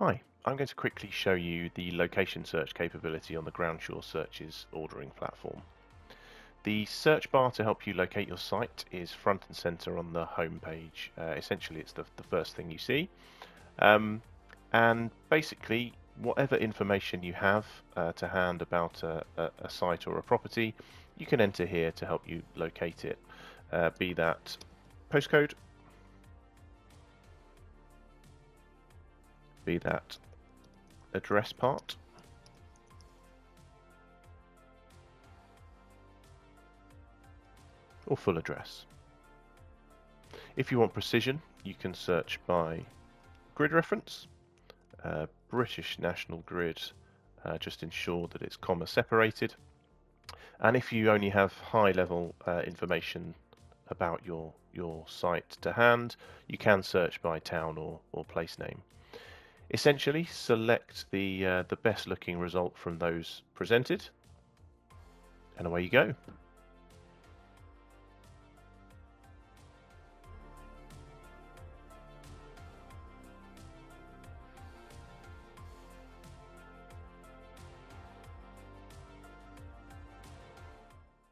Hi, I'm going to quickly show you the location search capability on the Groundsure Searches ordering platform. The search bar to help you locate your site is front and center on the home page. Essentially, it's the first thing you see. And basically, whatever information you have to hand about a site or a property, you can enter here to help you locate it, be that postcode, be that address part, or full address. If you want precision, you can search by grid reference, British National Grid, just ensure that it's comma separated. And if you only have high level information about your site to hand, you can search by town or place name. Essentially, select the best looking result from those presented, and away you go.